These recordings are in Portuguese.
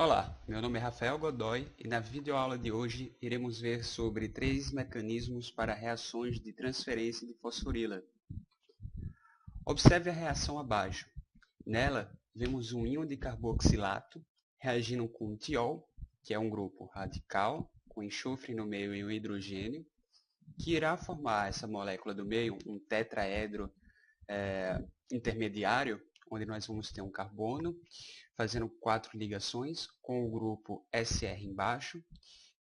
Olá, meu nome é Rafael Godoy e na videoaula de hoje iremos ver sobre 3 mecanismos para reações de transferência de fosforila. Observe a reação abaixo. Nela, vemos um íon de carboxilato reagindo com um tiol, que é um grupo radical, com enxofre no meio e um hidrogênio, que irá formar essa molécula do meio, um tetraedro intermediário, onde nós vamos ter um carbono, fazendo 4 ligações com o grupo SR embaixo.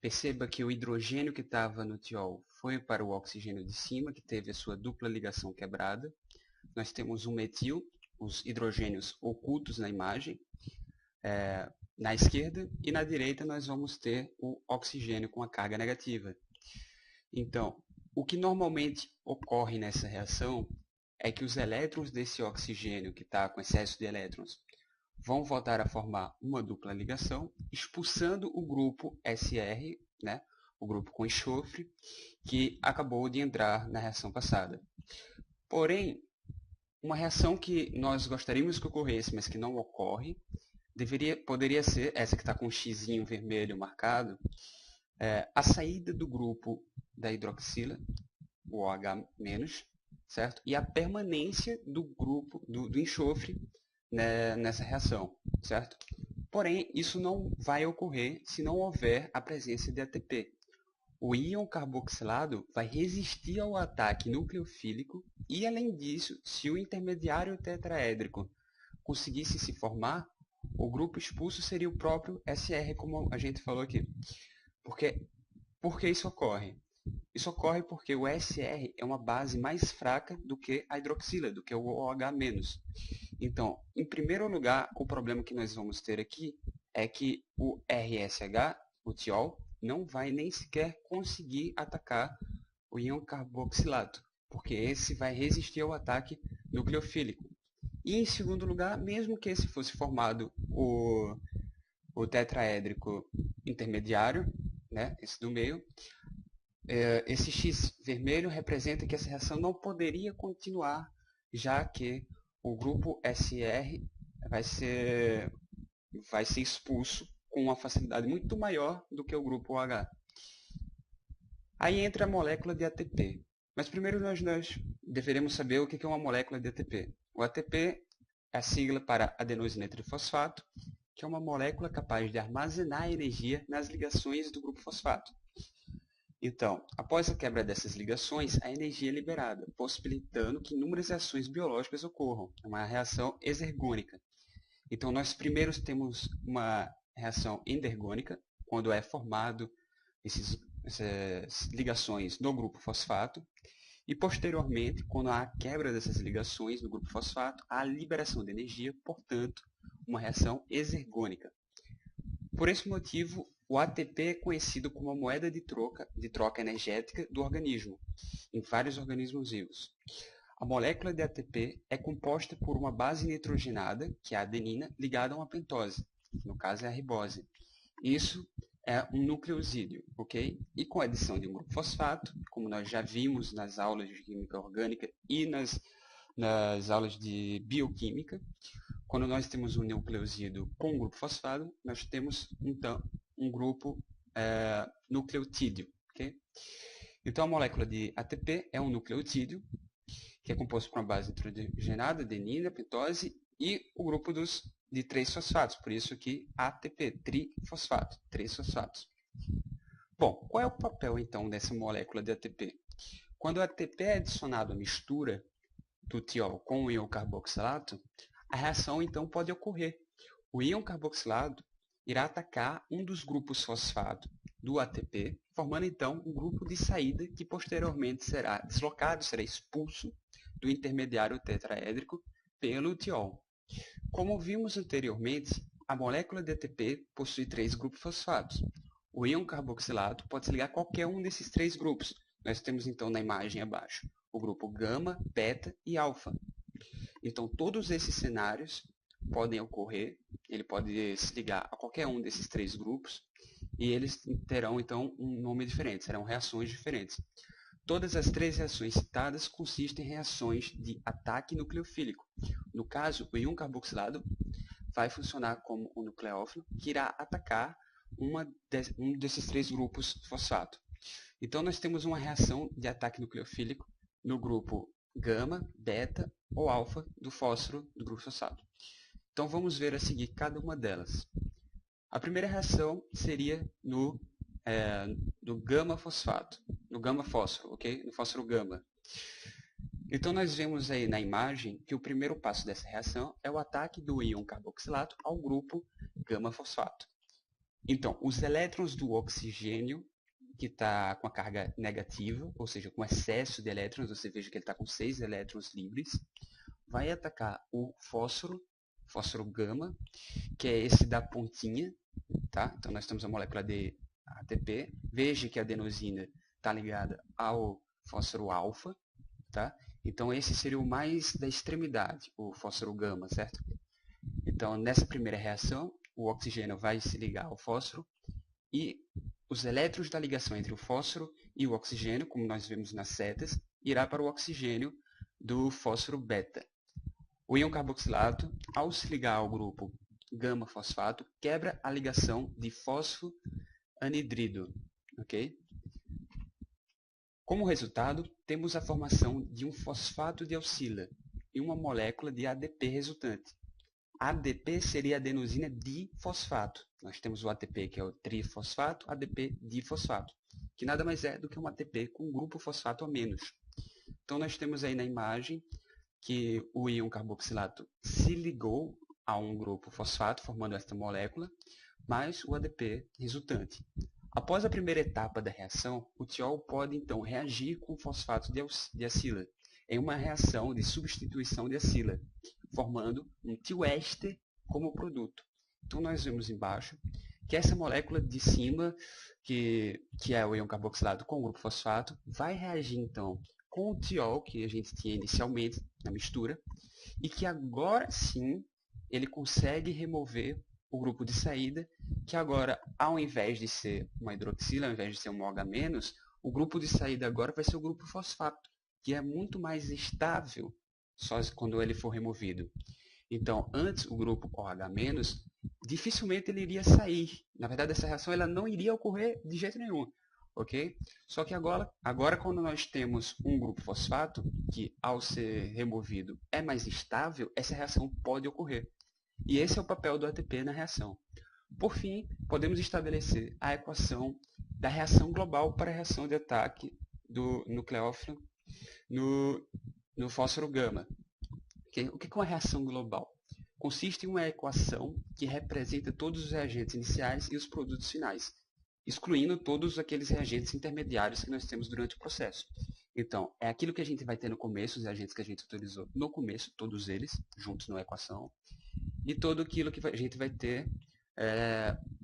Perceba que o hidrogênio que estava no tiol foi para o oxigênio de cima, que teve a sua dupla ligação quebrada. Nós temos um metil, os hidrogênios ocultos na imagem, na esquerda, e na direita nós vamos ter o oxigênio com a carga negativa. Então, o que normalmente ocorre nessa reação é que os elétrons desse oxigênio que está com excesso de elétrons vão voltar a formar uma dupla ligação, expulsando o grupo SR, né, o grupo com enxofre, que acabou de entrar na reação passada. Porém, uma reação que nós gostaríamos que ocorresse, mas que não ocorre, poderia ser essa que está com um xizinho vermelho marcado, a saída do grupo da hidroxila, o OH-, certo? E a permanência do grupo do enxofre, né, nessa reação, certo? Porém, isso não vai ocorrer se não houver a presença de ATP. O íon carboxilado vai resistir ao ataque nucleofílico e, além disso, se o intermediário tetraédrico conseguisse se formar, o grupo expulso seria o próprio SR, como a gente falou aqui. Por que isso ocorre? Isso ocorre porque o SR é uma base mais fraca do que a hidroxila, do que o OH-. Então, em primeiro lugar, o problema que nós vamos ter aqui é que o RSH, o tiol, não vai nem sequer conseguir atacar o íon carboxilato, porque esse vai resistir ao ataque nucleofílico. E em segundo lugar, mesmo que esse fosse formado o tetraédrico intermediário, né, esse do meio, esse X vermelho representa que essa reação não poderia continuar, já que o grupo SR vai ser expulso com uma facilidade muito maior do que o grupo OH. Aí entra a molécula de ATP. Mas primeiro nós deveremos saber o que é uma molécula de ATP. O ATP é a sigla para adenosinatrifosfato, que é uma molécula capaz de armazenar energia nas ligações do grupo fosfato. Então, após a quebra dessas ligações, a energia é liberada, possibilitando que inúmeras reações biológicas ocorram. É uma reação exergônica. Então, nós primeiro temos uma reação endergônica, quando é formado essas ligações no grupo fosfato, e posteriormente, quando há a quebra dessas ligações no grupo fosfato, há a liberação de energia, portanto, uma reação exergônica. Por esse motivo, o ATP é conhecido como a moeda de troca energética do organismo, em vários organismos vivos. A molécula de ATP é composta por uma base nitrogenada, que é a adenina, ligada a uma pentose, no caso é a ribose. Isso é um nucleosídeo, ok? E com a adição de um grupo fosfato, como nós já vimos nas aulas de química orgânica e nas aulas de bioquímica, quando nós temos um nucleosídeo com um grupo fosfato, nós temos então um grupo nucleotídeo, ok? Então a molécula de ATP é um nucleotídeo, que é composto por uma base nitrogenada, adenina, pentose, e o grupo de 3 fosfatos, por isso aqui ATP, trifosfato, 3 fosfatos. Bom, qual é o papel então dessa molécula de ATP? Quando o ATP é adicionado à mistura do tiol com o íon carboxilato, a reação então pode ocorrer. O íon carboxilato irá atacar um dos grupos fosfato do ATP, formando então um grupo de saída que posteriormente será deslocado, será expulso do intermediário tetraédrico pelo tiol. Como vimos anteriormente, a molécula de ATP possui 3 grupos fosfatos. O íon carboxilato pode se ligar a qualquer um desses 3 grupos. Nós temos então na imagem abaixo o grupo gama, beta e alfa. Então todos esses cenários podem ocorrer, ele pode se ligar a qualquer um desses 3 grupos e eles terão então um nome diferente, serão reações diferentes. Todas as 3 reações citadas consistem em reações de ataque nucleofílico. No caso, o íon carboxilado vai funcionar como um nucleófilo que irá atacar um desses 3 grupos fosfato. Então, nós temos uma reação de ataque nucleofílico no grupo gama, beta ou alfa do fósforo do grupo fosfato. Então, vamos ver a seguir cada uma delas. A primeira reação seria no gama fosfato, no gama fósforo, ok? No fósforo gama. Então, nós vemos aí na imagem que o primeiro passo dessa reação é o ataque do íon carboxilato ao grupo gama fosfato. Então, os elétrons do oxigênio, que está com a carga negativa, ou seja, com excesso de elétrons, você veja que ele está com 6 elétrons livres, vai atacar o fósforo gama, que é esse da pontinha, tá? Então, nós temos a molécula de ATP. Veja que a adenosina está ligada ao fósforo alfa, tá? Então, esse seria o mais da extremidade, o fósforo gama, certo? Então, nessa primeira reação, o oxigênio vai se ligar ao fósforo e os elétrons da ligação entre o fósforo e o oxigênio, como nós vemos nas setas, irá para o oxigênio do fósforo beta. O íon carboxilato, ao se ligar ao grupo gama-fosfato, quebra a ligação de fósforo anidrido, ok? Como resultado, temos a formação de um fosfato de alcila e uma molécula de ADP resultante. ADP seria adenosina difosfato. Nós temos o ATP, que é o trifosfato, ADP difosfato, que nada mais é do que um ATP com um grupo fosfato a menos. Então, nós temos aí na imagem que o íon carboxilato se ligou a um grupo fosfato, formando esta molécula, mais o ADP resultante. Após a primeira etapa da reação, o tiol pode então reagir com o fosfato de acila, em uma reação de substituição de acila, formando um tioéster como produto. Então, nós vemos embaixo que essa molécula de cima, que é o íon carboxilato com o grupo fosfato, vai reagir então com o tiol que a gente tinha inicialmente na mistura, e que agora sim ele consegue remover o grupo de saída, que agora, ao invés de ser uma hidroxila, ao invés de ser um OH-, o grupo de saída agora vai ser o grupo fosfato, que é muito mais estável só quando ele for removido. Então, antes o grupo OH-, dificilmente ele iria sair. Na verdade, essa reação ela não iria ocorrer de jeito nenhum. Ok? Só que agora quando nós temos um grupo fosfato, que ao ser removido é mais estável, essa reação pode ocorrer. E esse é o papel do ATP na reação. Por fim, podemos estabelecer a equação da reação global para a reação de ataque do nucleófilo no fósforo gama. Okay? O que é uma reação global? Consiste em uma equação que representa todos os reagentes iniciais e os produtos finais, excluindo todos aqueles reagentes intermediários que nós temos durante o processo. Então, é aquilo que a gente vai ter no começo, os reagentes que a gente utilizou no começo, todos eles, juntos na equação, e todo aquilo que a gente vai ter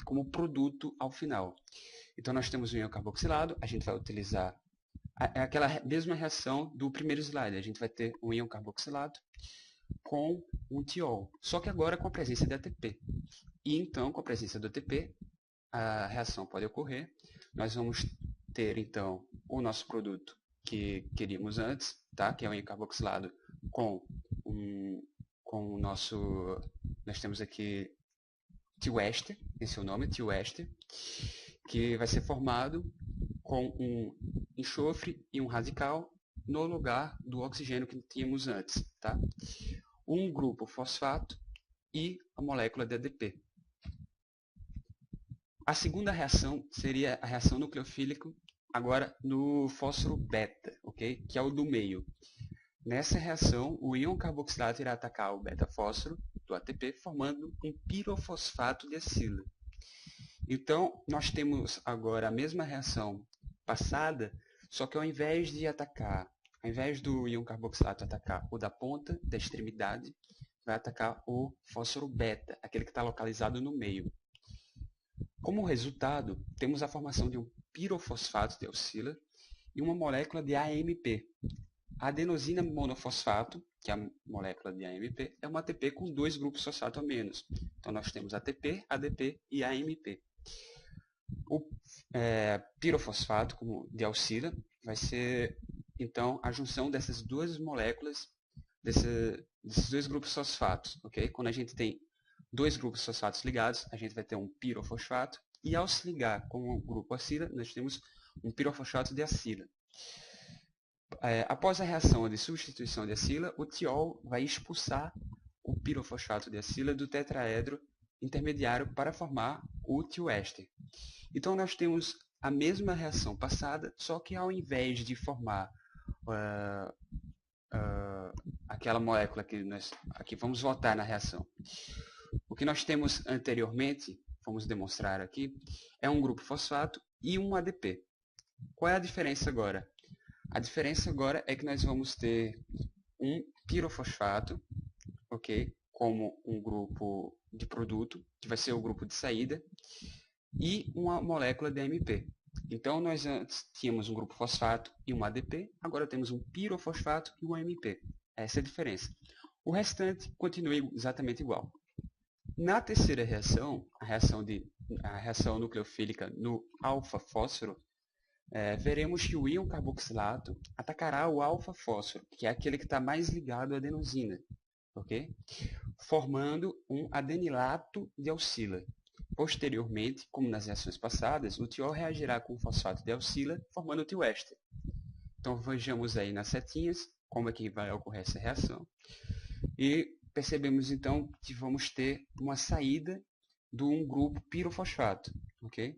como produto ao final. Então, nós temos o íon carboxilado, a gente vai utilizar aquela mesma reação do primeiro slide. A gente vai ter um íon carboxilato com um tiol, só que agora com a presença de ATP. E então, com a presença do ATP, a reação pode ocorrer. Nós vamos ter, então, o nosso produto que queríamos antes, tá? Que é o íon carboxilado com o nosso... Nós temos aqui tioéster, esse é o nome, tioéster, que vai ser formado com um enxofre e um radical no lugar do oxigênio que tínhamos antes, tá? Um grupo fosfato e a molécula de ADP. A segunda reação seria a reação nucleofílica, agora no fósforo beta, ok? Que é o do meio. Nessa reação, o íon carboxilato irá atacar o beta-fósforo do ATP, formando um pirofosfato de acila. Então, nós temos agora a mesma reação passada, só que ao invés do íon carboxilato atacar o da ponta, da extremidade, vai atacar o fósforo beta, aquele que está localizado no meio. Como resultado, temos a formação de um pirofosfato de alcila e uma molécula de AMP. A adenosina monofosfato, que é a molécula de AMP, é uma ATP com 2 grupos fosfato a menos. Então, nós temos ATP, ADP e AMP. O pirofosfato de alcila vai ser, então, a junção dessas duas moléculas, desses 2 grupos fosfatos. Okay? Quando a gente tem dois grupos fosfatos ligados, a gente vai ter um pirofosfato, e ao se ligar com o grupo acila, nós temos um pirofosfato de acila. Após a reação de substituição de acila, o tiol vai expulsar o pirofosfato de acila do tetraedro intermediário para formar o tioéster. Então nós temos a mesma reação passada, só que ao invés de formar aquela molécula que nós aqui vamos voltar na reação. O que nós temos anteriormente, vamos demonstrar aqui, é um grupo fosfato e um ADP. Qual é a diferença agora? A diferença agora é que nós vamos ter um pirofosfato, ok, como um grupo de produto, que vai ser o grupo de saída, e uma molécula de AMP. Então, nós antes tínhamos um grupo fosfato e um ADP, agora temos um pirofosfato e um AMP. Essa é a diferença. O restante continua exatamente igual. Na terceira reação, a reação nucleofílica no alfa-fósforo, veremos que o íon carboxilato atacará o alfa-fósforo, que é aquele que está mais ligado à adenosina, ok? Formando um adenilato de alcila. Posteriormente, como nas reações passadas, o tiol reagirá com o fosfato de alcila, formando o tioéster. Então vejamos aí nas setinhas como é que vai ocorrer essa reação. E percebemos então que vamos ter uma saída de um grupo pirofosfato, ok?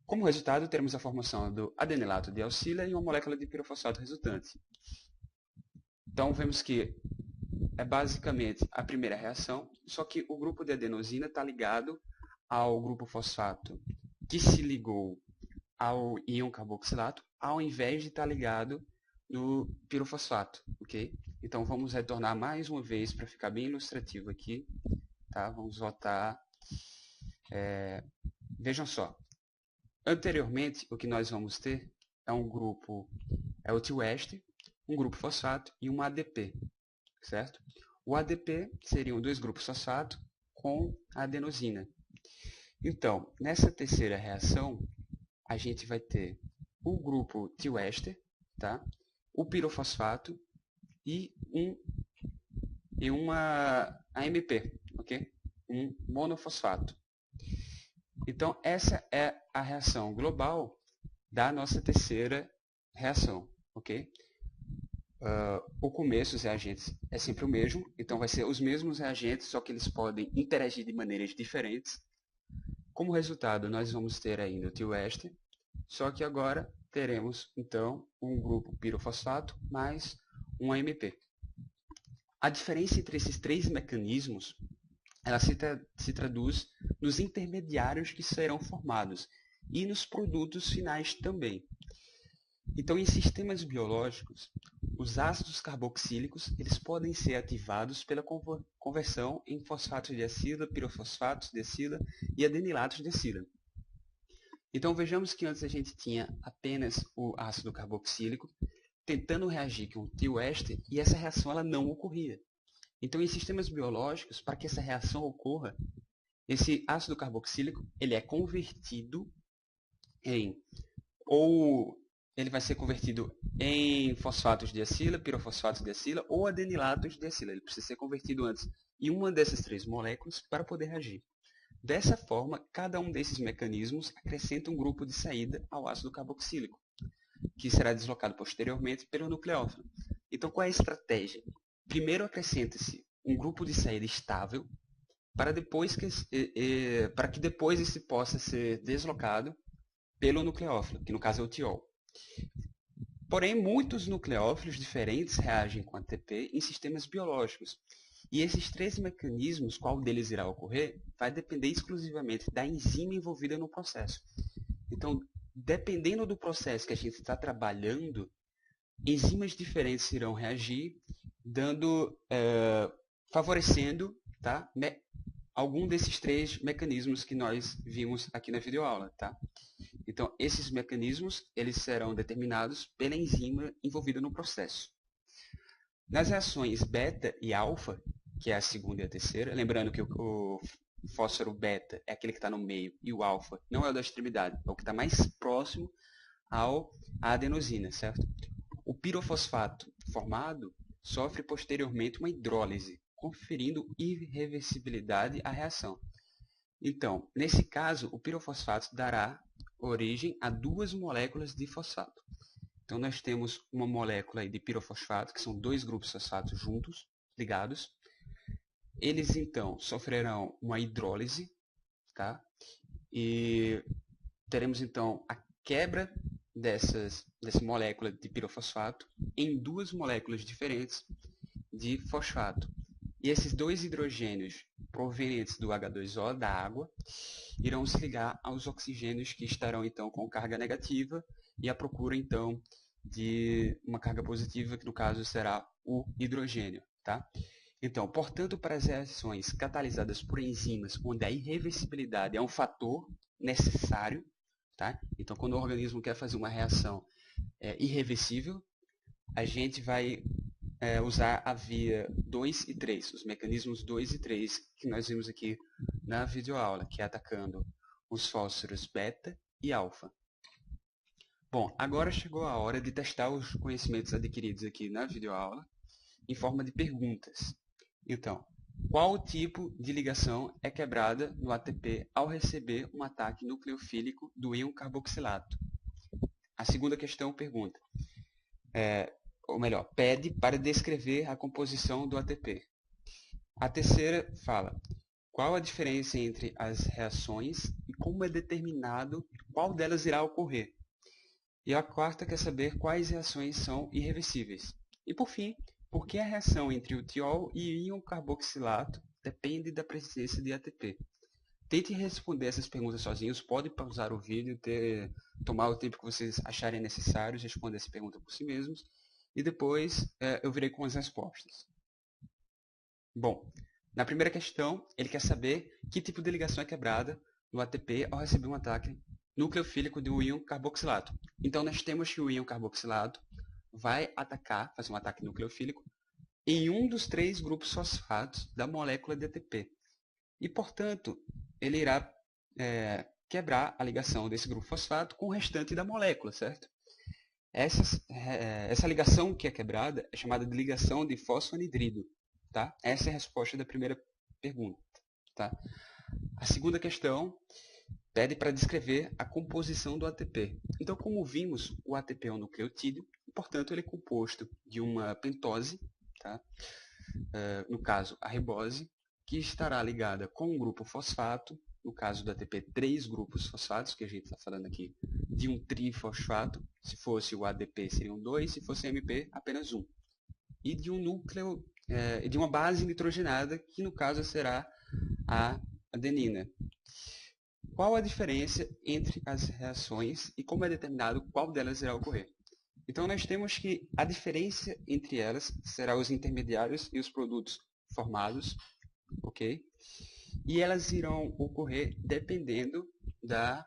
Como resultado, teremos a formação do adenilato de alcila e uma molécula de pirofosfato resultante. Então vemos que é basicamente a primeira reação, só que o grupo de adenosina está ligado ao grupo fosfato que se ligou ao íon carboxilato, ao invés de estar ligado no pirofosfato, ok? Então vamos retornar mais uma vez para ficar bem ilustrativo aqui, tá? Vamos voltar. Vejam só. Anteriormente, o que nós vamos ter é um grupo, é o tioéster, um grupo fosfato e um ADP, certo? O ADP seriam dois grupos fosfato com a adenosina. Então, nessa terceira reação, a gente vai ter o grupo tioéster, tá? O pirofosfato e uma AMP, ok? Um monofosfato. Então, essa é a reação global da nossa terceira reação, ok? O começo dos reagentes é sempre o mesmo, então vai ser os mesmos reagentes, só que eles podem interagir de maneiras diferentes. Como resultado, nós vamos ter ainda o tioéster, só que agora teremos, então, um grupo pirofosfato mais um AMP. A diferença entre esses três mecanismos ela se traduz nos intermediários que serão formados e nos produtos finais também. Então, em sistemas biológicos, os ácidos carboxílicos eles podem ser ativados pela conversão em fosfatos de acila, pirofosfatos de acila e adenilatos de acila. Então, vejamos que antes a gente tinha apenas o ácido carboxílico tentando reagir com o tioéster e essa reação ela não ocorria. Então, em sistemas biológicos, para que essa reação ocorra, esse ácido carboxílico ele é convertido ele vai ser convertido em fosfatos de acila, pirofosfatos de acila ou adenilatos de acila. Ele precisa ser convertido antes em uma dessas três moléculas para poder reagir. Dessa forma, cada um desses mecanismos acrescenta um grupo de saída ao ácido carboxílico, que será deslocado posteriormente pelo nucleófilo. Então, qual é a estratégia? Primeiro acrescenta-se um grupo de saída estável para que depois esse possa ser deslocado pelo nucleófilo, que no caso é o tiol. Porém, muitos nucleófilos diferentes reagem com ATP em sistemas biológicos. E esses três mecanismos, qual deles irá ocorrer, vai depender exclusivamente da enzima envolvida no processo. Então, dependendo do processo que a gente está trabalhando, enzimas diferentes irão reagir, favorecendo, tá, algum desses três mecanismos que nós vimos aqui na videoaula. Tá? Então, esses mecanismos eles serão determinados pela enzima envolvida no processo. Nas reações beta e alfa, que é a segunda e a terceira, lembrando que o fósforo beta é aquele que está no meio e o alfa não é o da extremidade, é o que está mais próximo à adenosina, certo? O pirofosfato formado sofre posteriormente uma hidrólise conferindo irreversibilidade à reação. Então, nesse caso, o pirofosfato dará origem a duas moléculas de fosfato. Então, nós temos uma molécula de pirofosfato, que são dois grupos fosfatos juntos, ligados. Eles, então, sofrerão uma hidrólise, tá? E teremos, então, a quebra dessa molécula de pirofosfato em duas moléculas diferentes de fosfato. E esses dois hidrogênios provenientes do H2O, da água, irão se ligar aos oxigênios que estarão, então, com carga negativa e à procura, então, de uma carga positiva, que no caso será o hidrogênio, tá? Então, portanto, para as reações catalisadas por enzimas, onde a irreversibilidade é um fator necessário, tá? Então, quando o organismo quer fazer uma reação irreversível, a gente vai usar a via 2 e 3, os mecanismos 2 e 3 que nós vimos aqui na videoaula, que é atacando os fósforos beta e alfa. Bom, agora chegou a hora de testar os conhecimentos adquiridos aqui na videoaula em forma de perguntas. Então, qual tipo de ligação é quebrada no ATP ao receber um ataque nucleofílico do íon carboxilato? A segunda questão pergunta, ou melhor, pede para descrever a composição do ATP. A terceira fala, qual a diferença entre as reações e como é determinado qual delas irá ocorrer? E a quarta quer saber quais reações são irreversíveis. E por fim, por que a reação entre o tiol e o íon carboxilato depende da presença de ATP? Tente responder essas perguntas sozinhos, pode pausar o vídeo, tomar o tempo que vocês acharem necessário, responder essa pergunta por si mesmos, e depois eu virei com as respostas. Bom, na primeira questão, ele quer saber que tipo de ligação é quebrada no ATP ao receber um ataque nucleofílico do íon carboxilato. Então, nós temos que o íon carboxilato vai atacar, fazer um ataque nucleofílico, em um dos três grupos fosfatos da molécula de ATP. E, portanto, ele irá quebrar a ligação desse grupo fosfato com o restante da molécula, certo? Essa ligação que é quebrada é chamada de ligação de fosfonidrido, tá? Essa é a resposta da primeira pergunta, tá? A segunda questão pede para descrever a composição do ATP. Então, como vimos, o ATP é um nucleotídeo, e, portanto, ele é composto de uma pentose, tá? No caso, a ribose, que estará ligada com um grupo fosfato, no caso do ATP, 3 grupos fosfatos, que a gente está falando aqui, de um trifosfato. Se fosse o ADP, seriam 2, se fosse MP, apenas 1. E de um núcleo, de uma base nitrogenada, que no caso será a adenina. Qual a diferença entre as reações e como é determinado qual delas irá ocorrer? Então, nós temos que a diferença entre elas será os intermediários e os produtos formados, ok? E elas irão ocorrer dependendo da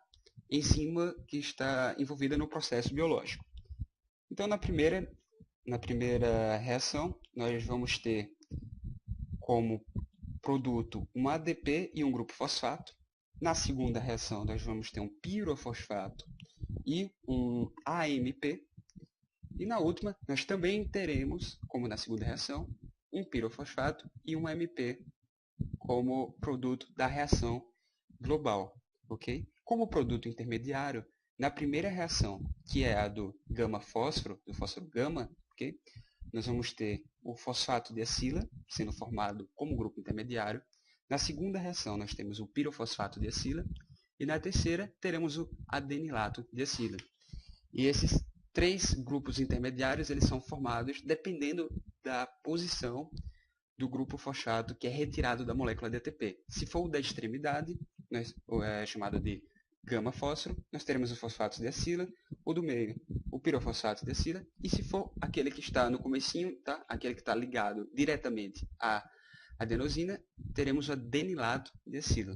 enzima que está envolvida no processo biológico. Então, na primeira reação, nós vamos ter como produto um ADP e um grupo fosfato. Na segunda reação, nós vamos ter um pirofosfato e um AMP. E na última, nós também teremos, como na segunda reação, um pirofosfato e um MP como produto da reação global. Okay? Como produto intermediário, na primeira reação, que é a do gama-fósforo, do fósforo gama, okay? Nós vamos ter o fosfato de acila, sendo formado como grupo intermediário. Na segunda reação, nós temos o pirofosfato de acila. E na terceira, teremos o adenilato de acila. E esses 3 grupos intermediários eles são formados dependendo da posição do grupo fosfato que é retirado da molécula de ATP. Se for o da extremidade, chamado de gama-fósforo, nós teremos o fosfato de acila, o do meio, o pirofosfato de acila, e se for aquele que está no comecinho, tá? Aquele que está ligado diretamente à adenosina, teremos o adenilato de acila.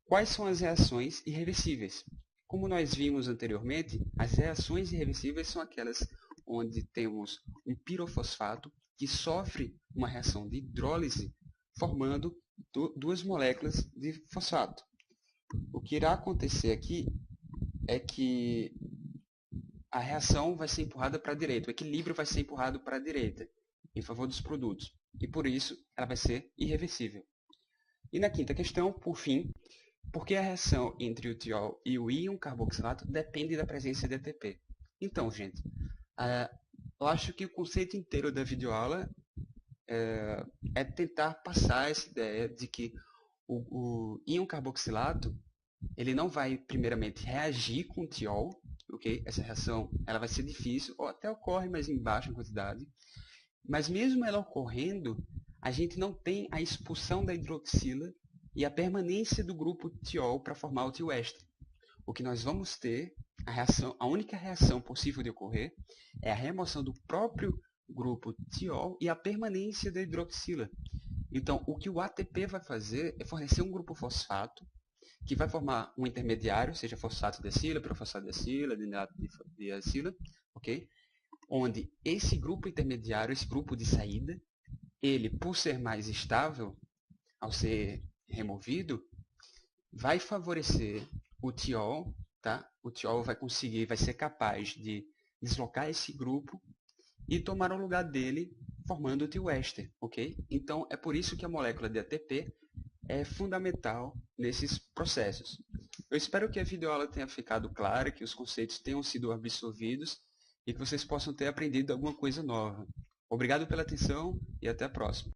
Quais são as reações irreversíveis? Como nós vimos anteriormente, as reações irreversíveis são aquelas onde temos um pirofosfato que sofre uma reação de hidrólise, formando duas moléculas de fosfato. O que irá acontecer aqui é que a reação vai ser empurrada para a direita, o equilíbrio vai ser empurrado para a direita, em favor dos produtos. e por isso ela vai ser irreversível. E na quinta questão, por fim, por que a reação entre o tiol e o íon carboxilato depende da presença de ATP? Então, gente, eu acho que o conceito inteiro da videoaula é tentar passar essa ideia de que o íon carboxilato ele não vai primeiramente reagir com o tiol, ok? Essa reação ela vai ser difícil, ou até ocorre, mas em baixa quantidade. Mas mesmo ela ocorrendo, a gente não tem a expulsão da hidroxila e a permanência do grupo tiol para formar o tioéster. O que nós vamos ter, a única reação possível de ocorrer é a remoção do próprio grupo tiol e a permanência da hidroxila. Então, o que o ATP vai fazer é fornecer um grupo fosfato que vai formar um intermediário, seja fosfato de acila, pirofosfato de acila, dinilato de acila, ok? Onde esse grupo intermediário, esse grupo de saída, ele, por ser mais estável, ao ser removido, vai favorecer o tiol, tá? O tiol vai ser capaz de deslocar esse grupo e tomar o lugar dele, formando o tioéster, ok? Então, é por isso que a molécula de ATP é fundamental nesses processos. Eu espero que a videoaula tenha ficado clara, que os conceitos tenham sido absorvidos e que vocês possam ter aprendido alguma coisa nova. Obrigado pela atenção e até a próxima.